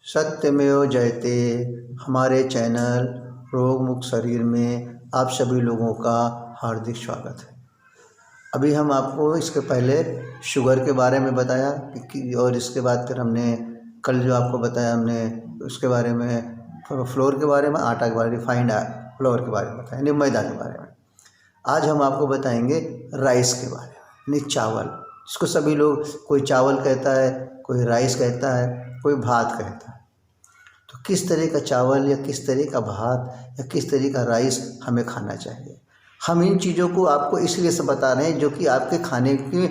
सत्यमेव जयते हमारे चैनल रोग मुक्त शरीर में आप सभी लोगों का हार्दिक स्वागत है। अभी हम आपको इसके पहले शुगर के बारे में बताया और इसके बाद फिर हमने कल जो आपको बताया हमने उसके बारे में फ्लोर के बारे में, आटा के बारे में, रिफाइंड फ्लोर के बारे में बताया, यानी मैदा के बारे में। आज हम आपको बताएंगे राइस के बारे में, यानी चावल, जिसको सभी लोग, कोई चावल कहता है, कोई राइस कहता है, कोई भात कहता है। तो किस तरह का चावल या किस तरह का भात या किस तरह का राइस हमें खाना चाहिए, हम इन चीज़ों को आपको इसलिए से बता रहे हैं जो कि आपके खाने के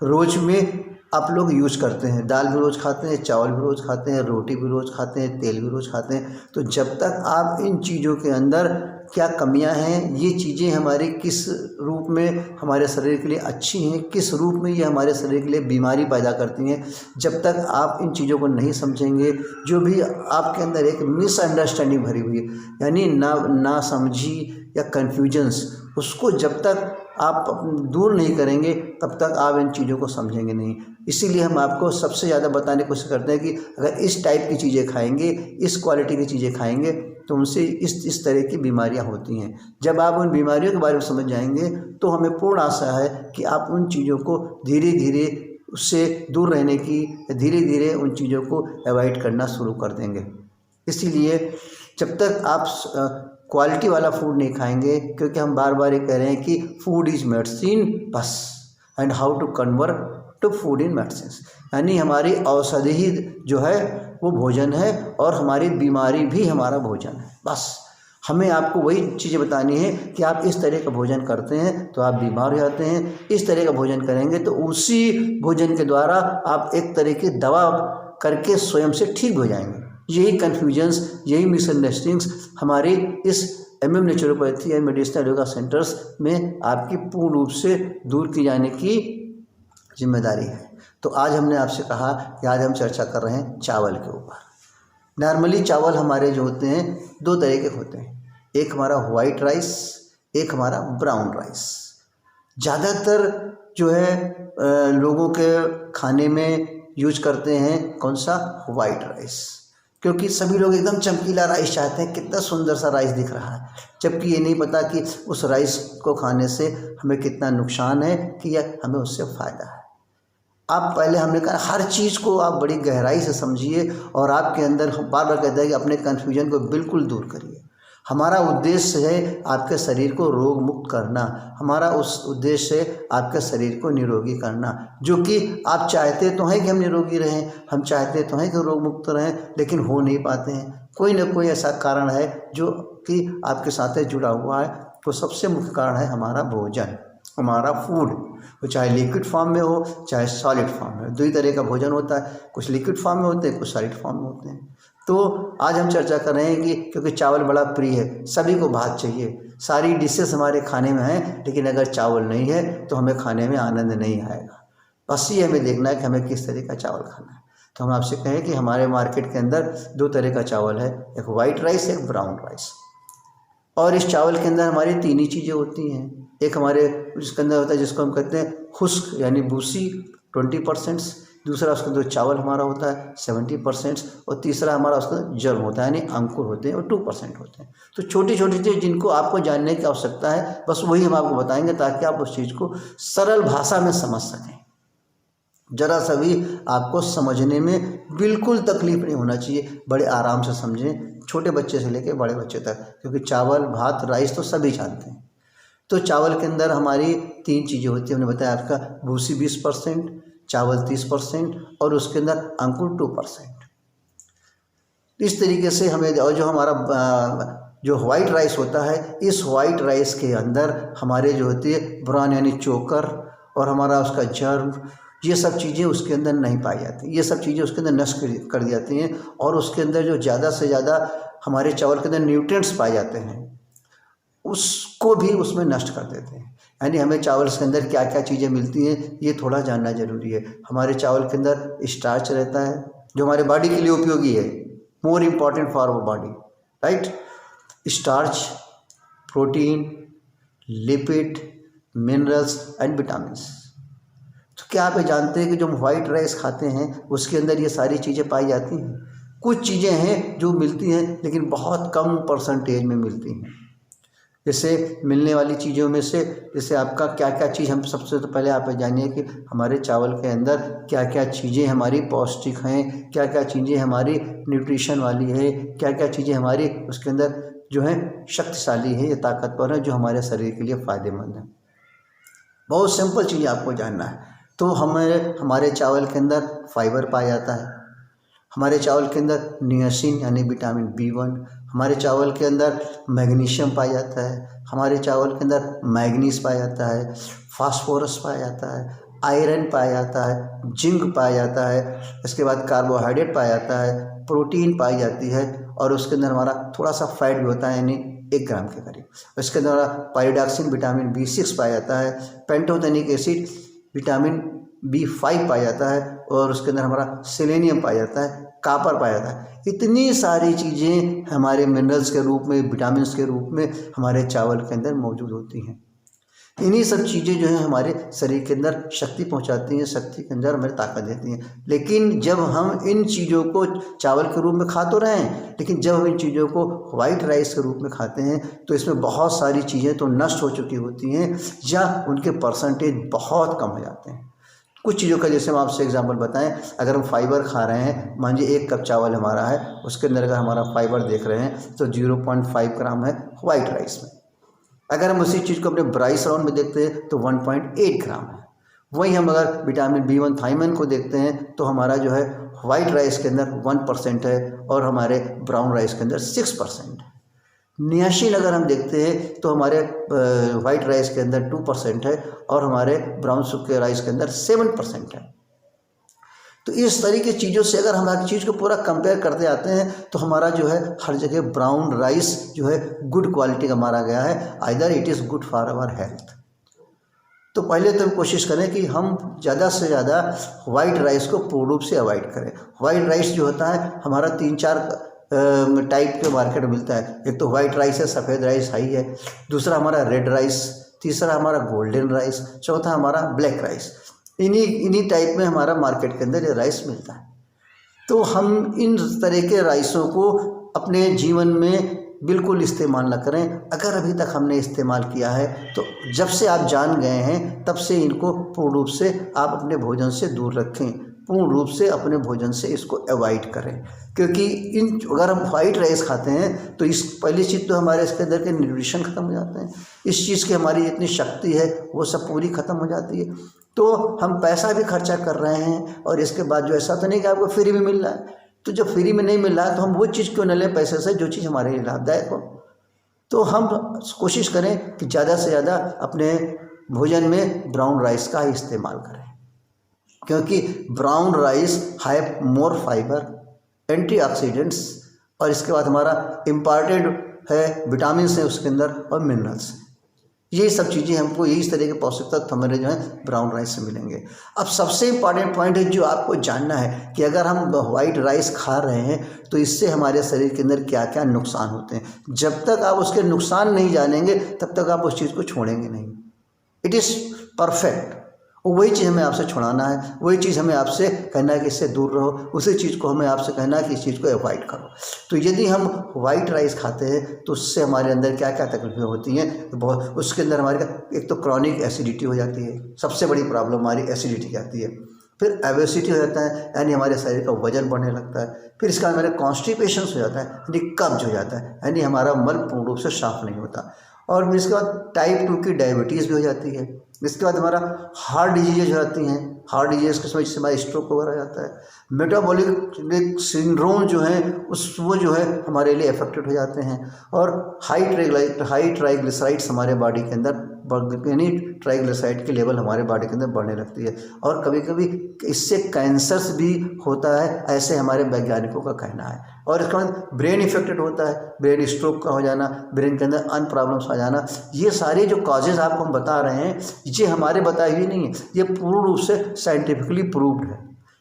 रोज़ में आप लोग यूज करते हैं। दाल भी रोज़ खाते हैं, चावल भी रोज़ खाते हैं, रोटी भी रोज़ खाते हैं, तेल भी रोज़ खाते हैं। तो जब तक आप इन चीज़ों के अंदर क्या कमियां हैं, ये चीज़ें हमारे किस रूप में हमारे शरीर के लिए अच्छी हैं, किस रूप में ये हमारे शरीर के लिए बीमारी पैदा करती हैं, जब तक आप इन चीज़ों को नहीं समझेंगे, जो भी आपके अंदर एक मिसअंडरस्टैंडिंग भरी हुई है, यानी ना समझी या कन्फ्यूजन्स, उसको जब तक आप दूर नहीं करेंगे तब तक आप इन चीज़ों को समझेंगे नहीं। इसीलिए हम आपको सबसे ज़्यादा बताने की कोशिश करते हैं कि अगर इस टाइप की चीज़ें खाएंगे, इस क्वालिटी की चीज़ें खाएंगे तो उनसे इस तरह की बीमारियां होती हैं। जब आप उन बीमारियों के बारे में समझ जाएंगे तो हमें पूर्ण आशा है कि आप उन चीज़ों को धीरे धीरे उससे दूर रहने की, धीरे धीरे उन चीज़ों को अवॉइड करना शुरू कर देंगे। इसीलिए जब तक आप क्वालिटी वाला फूड नहीं खाएंगे, क्योंकि हम बार बार ये कह रहे हैं कि फूड इज़ मेडिसिन बस, and how to convert to food in medicine, यानी हमारी औषधि ही जो है वो भोजन है और हमारी बीमारी भी हमारा भोजन है। बस हमें आपको वही चीज़ें बतानी है कि आप इस तरह का भोजन करते हैं तो आप बीमार हो जाते हैं, इस तरह का भोजन करेंगे तो उसी भोजन के द्वारा आप एक तरह की दवा करके स्वयं से ठीक हो जाएंगे। यही कन्फ्यूजन्स, यही मिसअंडरस्टैंडिंग्स हमारी इस MM naturopathy and medicinal yoga centres में आपकी पूर्ण रूप से दूर की जाने की जिम्मेदारी है। तो आज हमने आपसे कहा कि आज हम चर्चा कर रहे हैं चावल के ऊपर। नॉर्मली चावल हमारे जो होते हैं दो तरह के होते हैं, एक हमारा वाइट राइस, एक हमारा ब्राउन राइस। ज़्यादातर जो है लोगों के खाने में यूज करते हैं कौन सा, वाइट राइस, क्योंकि सभी लोग एकदम चमकीला राइस चाहते हैं, कितना सुंदर सा राइस दिख रहा है, जबकि ये नहीं पता कि उस राइस को खाने से हमें कितना नुकसान है कि या हमें उससे फ़ायदा है। आप पहले हमने कहा हर चीज़ को आप बड़ी गहराई से समझिए और आपके अंदर बार बार कहते हैं कि अपने कन्फ्यूजन को बिल्कुल दूर करिए। हमारा उद्देश्य है आपके शरीर को रोग मुक्त करना, हमारा उस उद्देश्य है आपके शरीर को निरोगी करना, जो कि आप चाहते तो हैं कि हम निरोगी रहें, हम चाहते तो हैं कि रोग मुक्त रहें, लेकिन हो नहीं पाते हैं। कोई ना कोई ऐसा कारण है जो कि आपके साथ जुड़ा हुआ है। तो सबसे मुख्य कारण है हमारा भोजन, हमारा फूड, वो चाहे लिक्विड फॉर्म में हो चाहे सॉलिड फॉर्म में। दो ही तरह का भोजन होता है, कुछ लिक्विड फॉर्म में होते हैं, कुछ सॉलिड फॉर्म में होते हैं। तो आज हम चर्चा कर रहे हैं कि क्योंकि चावल बड़ा प्रिय है, सभी को भात चाहिए, सारी डिशेस हमारे खाने में हैं, लेकिन अगर चावल नहीं है तो हमें खाने में आनंद नहीं आएगा। बस ये हमें देखना है कि हमें किस तरह का चावल खाना है। तो हम आपसे कहें कि हमारे मार्केट के अंदर दो तरह का चावल है, एक वाइट राइस, एक ब्राउन राइस। और इस चावल के अंदर हमारी तीन ही चीज़ें होती हैं। एक हमारे इसके अंदर होता है जिसको हम कहते हैं खुश्क यानी भूसी 20%, दूसरा उसके अंदर चावल हमारा होता है 70%, और तीसरा हमारा उसका जर्म होता है यानी अंकुर होते हैं और 2% होते हैं। तो छोटी छोटी चीज़ जिनको आपको जानने की आवश्यकता है, बस वही हम आपको बताएंगे ताकि आप उस चीज़ को सरल भाषा में समझ सकें। जरा सा भी आपको समझने में बिल्कुल तकलीफ नहीं होना चाहिए, बड़े आराम से समझें, छोटे बच्चे से लेकर बड़े बच्चे तक, क्योंकि चावल, भात, राइस तो सभी जानते हैं। तो चावल के अंदर हमारी तीन चीज़ें होती हैं, हमने बताया आपका भूसी 20%, चावल 30% और उसके अंदर अंकुर 2%। इस तरीके से हमें, और जो हमारा जो वाइट राइस होता है, इस वाइट राइस के अंदर हमारे जो होती है ब्राउन यानी चोकर और हमारा उसका जर्म, ये सब चीज़ें उसके अंदर नहीं पाई जाती, ये सब चीज़ें उसके अंदर नष्ट कर दी जाती हैं। और उसके अंदर जो ज़्यादा से ज़्यादा हमारे चावल के अंदर न्यूट्रिएंट्स पाए जाते हैं उसको भी उसमें नष्ट कर देते हैं। यानी हमें चावल के अंदर क्या क्या चीज़ें मिलती हैं ये थोड़ा जानना जरूरी है। हमारे चावल के अंदर स्टार्च रहता है जो हमारे बॉडी के लिए उपयोगी है, more important for our body, right. Starch, protein, lipid, minerals and vitamins. तो क्या आप ये जानते हैं कि जो हम वाइट राइस खाते हैं उसके अंदर ये सारी चीज़ें पाई जाती हैं? कुछ चीज़ें हैं जो मिलती हैं लेकिन बहुत कम परसेंटेज में मिलती हैं। जैसे मिलने वाली चीज़ों में से जैसे आपका क्या क्या चीज़, हम सबसे तो पहले आप जानिए कि हमारे चावल के अंदर क्या क्या चीज़ें हमारी पौष्टिक हैं, क्या क्या चीज़ें हमारी न्यूट्रिशन वाली है, क्या क्या चीज़ें हमारी उसके अंदर जो है शक्तिशाली है या ताकतवर है, जो हमारे शरीर के लिए फ़ायदेमंद है। बहुत सिंपल चीज़ आपको जानना है। तो हमारे चावल के अंदर फाइबर पाया जाता है, हमारे चावल के अंदर नियासिन यानी विटामिन B1, हमारे चावल के अंदर मैग्नीशियम पाया जाता है, हमारे चावल के अंदर मैग्नीज पाया जाता है, फास्फोरस पाया जाता है, आयरन पाया जाता है, जिंक पाया जाता है, इसके बाद कार्बोहाइड्रेट पाया जाता है, प्रोटीन पाई जाती है, और उसके अंदर हमारा थोड़ा सा फैट भी होता है यानी 1 ग्राम के करीब। इसके अंदर पायरिडॉक्सिन विटामिन B6 पाया जाता है, पेंटोथेनिक एसिड विटामिन B5 पाया जाता है, और उसके अंदर हमारा सेलेनियम पाया जाता है, कापर पाया जाता है। इतनी सारी चीज़ें हमारे मिनरल्स के रूप में, विटामिन्स के रूप में हमारे चावल के अंदर मौजूद होती हैं। इन्हीं सब चीज़ें जो हैं हमारे शरीर के अंदर शक्ति पहुंचाती हैं, शक्ति के अंदर हमें ताकत देती हैं। लेकिन जब हम इन चीज़ों को चावल के रूप में खा तो रहे हैं, लेकिन जब हम इन चीज़ों को वाइट राइस के रूप में खाते हैं तो इसमें बहुत सारी चीज़ें तो नष्ट हो चुकी होती हैं या उनके परसेंटेज बहुत कम हो जाते हैं। कुछ चीज़ों का जैसे हम आपसे एग्जांपल बताएं, अगर हम फाइबर खा रहे हैं, मान लीजिए 1 कप चावल हमारा है, उसके अंदर अगर हमारा फाइबर देख रहे हैं तो 0.5 ग्राम है वाइट राइस में। अगर हम उसी चीज़ को अपने राइस राउंड में देखते हैं तो 1.8 ग्राम है। वहीं हम अगर विटामिन B1 थायमिन को देखते हैं तो हमारा जो है वाइट राइस के अंदर 1% है और हमारे ब्राउन राइस के अंदर 6% है। नियासिन अगर हम देखते हैं तो हमारे वाइट राइस के अंदर 2% है और हमारे ब्राउन सूखे राइस के अंदर 7% है। तो इस तरीके की चीज़ों से अगर हम हर चीज़ को पूरा कंपेयर करते आते हैं तो हमारा जो है हर जगह ब्राउन राइस जो है गुड क्वालिटी का माना गया है, either it is good for our health. तो पहले तो हम कोशिश करें कि हम ज़्यादा से ज़्यादा वाइट राइस को पूर्ण रूप से अवॉइड करें। वाइट राइस जो होता है हमारा 3-4 टाइप के मार्केट में मिलता है। एक तो वाइट राइस है, सफ़ेद राइस हाई है, दूसरा हमारा रेड राइस, तीसरा हमारा गोल्डन राइस, चौथा हमारा ब्लैक राइस। इन्हीं टाइप में हमारा मार्केट के अंदर ये राइस मिलता है। तो हम इन तरह के राइसों को अपने जीवन में बिल्कुल इस्तेमाल न करें। अगर अभी तक हमने इस्तेमाल किया है तो जब से आप जान गए हैं तब से इनको पूर्ण रूप से आप अपने भोजन से दूर रखें, पूर्ण रूप से अपने भोजन से इसको अवॉइड करें। क्योंकि अगर हम वाइट राइस खाते हैं तो इस पहली चीज़ तो हमारे इसके अंदर के न्यूट्रिशन ख़त्म हो जाते हैं, इस चीज़ की हमारी जितनी शक्ति है वो सब पूरी ख़त्म हो जाती है। तो हम पैसा भी खर्चा कर रहे हैं और इसके बाद जो ऐसा तो नहीं कि आपको फ्री में मिल रहा है। तो जब फ्री में नहीं मिल रहा है तो हम वो चीज़ क्यों न लें पैसे से जो चीज़ हमारे लिए लाभदायक हो। तो हम कोशिश करें कि ज़्यादा से ज़्यादा अपने भोजन में ब्राउन राइस का ही इस्तेमाल करें, क्योंकि brown rice have more fibre, antioxidants, और इसके बाद हमारा इम्पार्टेड है विटामिन है उसके अंदर और मिनरल्स। ये सब चीज़ें हमको इस तरह के पौष्टिक तत्व हमारे जो है ब्राउन राइस से मिलेंगे। अब सबसे इम्पॉर्टेंट पॉइंट है जो आपको जानना है कि अगर हम वाइट राइस खा रहे हैं तो इससे हमारे शरीर के अंदर क्या क्या नुकसान होते हैं। जब तक आप उसके नुकसान नहीं जानेंगे तब तक आप उस चीज़ को छोड़ेंगे नहीं। It is perfect. वही चीज़ हमें आपसे छुड़ाना है, वही चीज़ हमें आपसे कहना है कि इससे दूर रहो, उसी चीज़ को हमें आपसे कहना है कि इस चीज़ को अवॉइड करो। तो यदि हम वाइट राइस खाते हैं तो उससे हमारे अंदर क्या क्या तकलीफें होती हैं, तो बहुत उसके अंदर हमारे एक तो क्रॉनिक एसिडिटी हो जाती है, सबसे बड़ी प्रॉब्लम हमारी एसिडिटी की आती है। फिर ओबेसिटी हो जाता है यानी हमारे शरीर का वजन बढ़ने लगता है। फिर इसका हमारे कॉन्स्टिपेशन हो जाता है यानी कब्ज हो जाता है, यानी हमारा मल पूर्ण रूप से साफ नहीं होता। और इसके बाद टाइप 2 की डायबिटीज़ भी हो जाती है। इसके बाद हमारा हार्ट डिजीज़ हो जाती हैं, हार्ट डिजीज़ के समय से हमारा स्ट्रोक वगैरह हो जाता है। मेटाबॉलिक सिंड्रोम जो है वो जो है हमारे लिए अफेक्टेड हो जाते हैं। और हाई ट्राइग्लिसराइड्स हमारे बॉडी के अंदर यानी ट्राइग्लिसराइड की लेवल हमारे बॉडी के अंदर बढ़ने लगती है और कभी कभी इससे कैंसर्स भी होता है, ऐसे हमारे वैज्ञानिकों का कहना है। और इसके बाद ब्रेन इफेक्टेड होता है, ब्रेन स्ट्रोक का हो जाना, ब्रेन के अंदर अन्य प्रॉब्लम्स आ जाना। ये सारे जो कॉजेज आपको हम बता रहे हैं ये हमारे बताए हुए नहीं है, ये पूर्ण रूप से साइंटिफिकली प्रूव्ड है,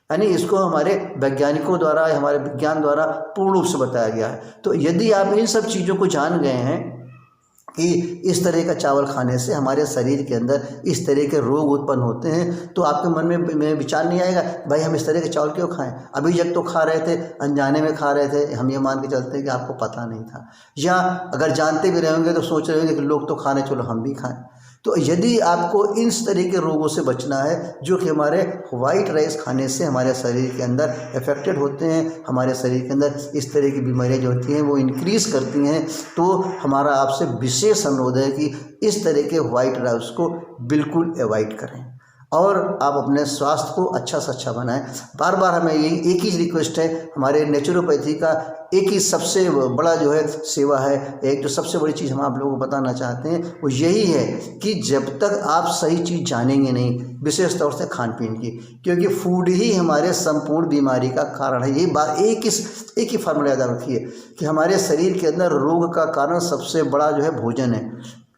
यानी इसको हमारे वैज्ञानिकों द्वारा, हमारे विज्ञान द्वारा पूर्ण रूप से बताया गया है। तो यदि आप इन सब चीज़ों को जान गए हैं कि इस तरह का चावल खाने से हमारे शरीर के अंदर इस तरह के रोग उत्पन्न होते हैं, तो आपके मन में विचार नहीं आएगा भाई हम इस तरह के चावल क्यों खाएं। अभी जब तो खा रहे थे, अनजाने में खा रहे थे, हम ये मान के चलते हैं कि आपको पता नहीं था, या अगर जानते भी रहेंगे तो सोच रहे होंगे कि लोग तो खा रहे, चलो हम भी खाएं। तो यदि आपको इस तरह के रोगों से बचना है जो कि हमारे वाइट राइस खाने से हमारे शरीर के अंदर अफेक्टेड होते हैं, हमारे शरीर के अंदर इस तरह की बीमारियां जो होती हैं वो इंक्रीज़ करती हैं, तो हमारा आपसे विशेष अनुरोध है कि इस तरह के वाइट राइस को बिल्कुल अवॉइड करें और आप अपने स्वास्थ्य को अच्छा से अच्छा बनाएं। बार बार हमें यही एक ही रिक्वेस्ट है, हमारे नेचुरोपैथी का एक ही सबसे बड़ा जो है सेवा है, एक जो सबसे बड़ी चीज़ हम आप लोगों को बताना चाहते हैं वो यही है कि जब तक आप सही चीज़ जानेंगे नहीं, विशेष तौर से खान पीन की, क्योंकि फूड ही हमारे संपूर्ण बीमारी का कारण है। ये बात एक ही फार्मूला याद रखिए कि हमारे शरीर के अंदर रोग का कारण सबसे बड़ा जो है भोजन है,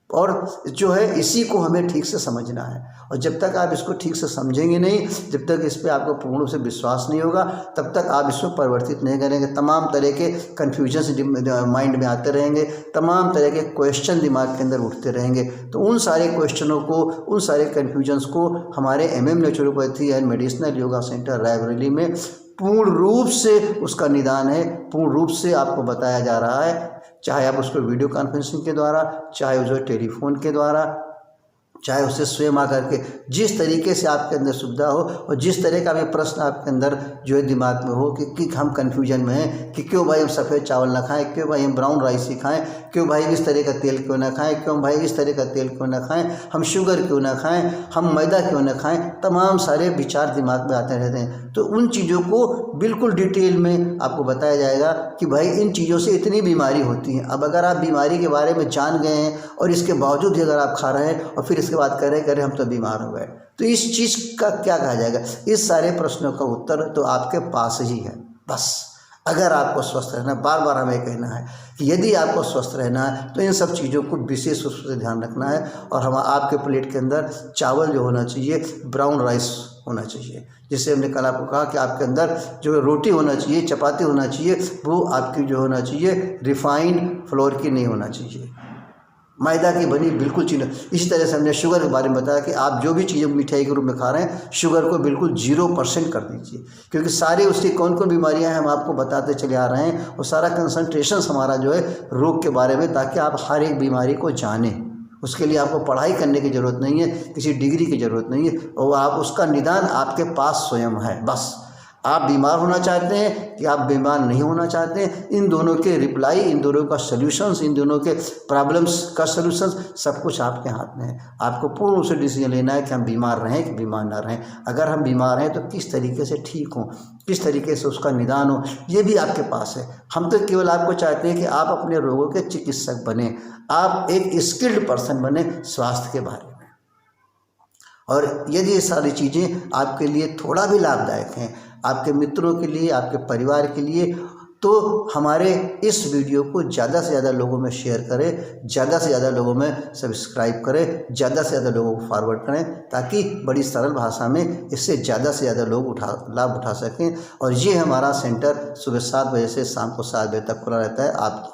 और जो है इसी को हमें ठीक से समझना है। और जब तक आप इसको ठीक से समझेंगे नहीं, जब तक इस पर आपको पूर्ण रूप से विश्वास नहीं होगा, तब तक आप इसको परिवर्तित नहीं करेंगे। तमाम तरह के कन्फ्यूजन माइंड में आते रहेंगे, तमाम तरह के क्वेश्चन दिमाग के अंदर उठते रहेंगे। तो उन सारे क्वेश्चनों को, उन सारे कन्फ्यूजन्स को हमारे MM naturopathy and medicinal yoga centre Raebareli में पूर्ण रूप से उसका निदान है, पूर्ण रूप से आपको बताया जा रहा है, चाहे आप उसको वीडियो कॉन्फ्रेंसिंग के द्वारा, चाहे जो टेलीफोन के द्वारा, चाहे उससे स्वयं आकर के, जिस तरीके से आपके अंदर सुविधा हो और जिस तरह का भी प्रश्न आपके अंदर जो है दिमाग में हो कि हम कन्फ्यूजन में हैं कि क्यों भाई हम सफ़ेद चावल ना खाएं, क्यों भाई हम ब्राउन राइस ही खाएं, क्यों भाई इस तरह का तेल क्यों ना खाएं, क्यों भाई इस तरह का तेल क्यों ना खाएं, हम शुगर क्यों ना खाएं, हम मैदा क्यों ना खाएं, तमाम सारे विचार दिमाग में आते रहते हैं। तो उन चीज़ों को बिल्कुल डिटेल में आपको बताया जाएगा कि भाई इन चीज़ों से इतनी बीमारी होती है। अब अगर आप बीमारी के बारे में जान गए हैं और इसके बावजूद भी अगर आप खा रहे हैं और फिर इसके बाद कह रहे हम तो बीमार हो गए, तो इस चीज़ का क्या कहा जाएगा। इस सारे प्रश्नों का उत्तर तो आपके पास ही है। बस अगर आपको स्वस्थ रहना, बार बार हमें कहना है कि यदि आपको स्वस्थ रहना है तो इन सब चीज़ों को विशेष रूप से ध्यान रखना है। और हम आपके प्लेट के अंदर चावल जो होना चाहिए ब्राउन राइस होना चाहिए, जिससे हमने कल आपको कहा कि आपके अंदर जो रोटी होना चाहिए, चपाती होना चाहिए, वो आपकी जो होना चाहिए रिफाइंड फ्लोर की नहीं होना चाहिए, मैदा की बनी बिल्कुल चीज़। इसी तरह से हमने शुगर के बारे में बताया कि आप जो भी चीज़ें मिठाई के रूप में खा रहे हैं, शुगर को बिल्कुल 0% कर दीजिए, क्योंकि सारी उसकी कौन कौन बीमारियां हैं हम आपको बताते चले आ रहे हैं। और सारा कंसंट्रेशन हमारा जो है रोग के बारे में, ताकि आप हर एक बीमारी को जानें। उसके लिए आपको पढ़ाई करने की ज़रूरत नहीं है, किसी डिग्री की ज़रूरत नहीं है, और आप उसका निदान आपके पास स्वयं है। बस आप बीमार होना चाहते हैं कि आप बीमार नहीं होना चाहते हैं, इन दोनों के रिप्लाई, इन दोनों का सॉल्यूशंस, इन दोनों के प्रॉब्लम्स का सॉल्यूशंस सब कुछ आपके हाथ में है। आपको पूर्ण रूप से डिसीजन लेना है कि हम बीमार रहें कि बीमार ना रहें। अगर हम बीमार हैं तो किस तरीके से ठीक हों, किस तरीके से उसका निदान हो, ये भी आपके पास है। हम तो केवल आपको चाहते हैं कि आप अपने रोगों के चिकित्सक बने, आप एक स्किल्ड पर्सन बने स्वास्थ्य के बारे में। और यदि ये सारी चीज़ें आपके लिए थोड़ा भी लाभदायक हैं, आपके मित्रों के लिए, आपके परिवार के लिए, तो हमारे इस वीडियो को ज़्यादा से ज़्यादा लोगों में शेयर करें, ज़्यादा से ज़्यादा लोगों में सब्सक्राइब करें, ज़्यादा से ज़्यादा लोगों को फॉरवर्ड करें, ताकि बड़ी सरल भाषा में इससे ज़्यादा से ज़्यादा लोग लाभ उठा सकें। और ये हमारा सेंटर सुबह 7 बजे से शाम को 7 बजे तक खुला रहता है आपके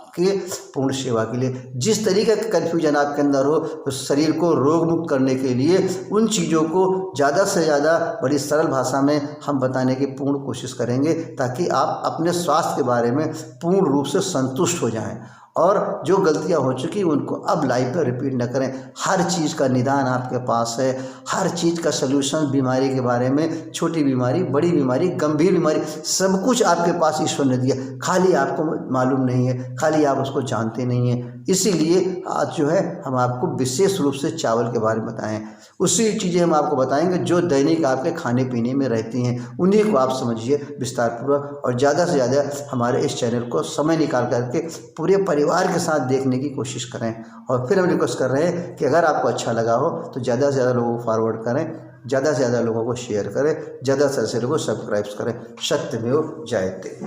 पूर्ण सेवा के लिए। जिस तरीके का कन्फ्यूजन आपके अंदर हो, तो शरीर को रोग मुक्त करने के लिए उन चीज़ों को ज़्यादा से ज़्यादा बड़ी सरल भाषा में हम बताने की पूर्ण कोशिश करेंगे, ताकि आप अपने स्वास्थ्य के बारे में पूर्ण रूप से संतुष्ट हो जाएं और जो गलतियां हो चुकी उनको अब लाइफ में रिपीट न करें। हर चीज़ का निदान आपके पास है, हर चीज़ का सलूशन बीमारी के बारे में, छोटी बीमारी, बड़ी बीमारी, गंभीर बीमारी, सब कुछ आपके पास ईश्वर ने दिया, खाली आपको मालूम नहीं है, खाली आप उसको जानते नहीं हैं। इसीलिए आज जो है हम आपको विशेष रूप से चावल के बारे में बताएं, उसी चीज़ें हम आपको बताएंगे जो दैनिक आपके खाने पीने में रहती हैं, उन्हीं को आप समझिए विस्तारपूर्वक। और ज़्यादा से ज़्यादा हमारे इस चैनल को समय निकाल करके पूरे परिवार के साथ देखने की कोशिश करें। और फिर हम रिक्वेस्ट कर रहे हैं कि अगर आपको अच्छा लगा हो तो ज़्यादा से ज़्यादा लोगों को फॉरवर्ड करें, ज़्यादा से ज़्यादा लोगों को शेयर करें, ज़्यादा से ज़्यादा लोगों को सब्सक्राइब करें। सत्यमेव जयते।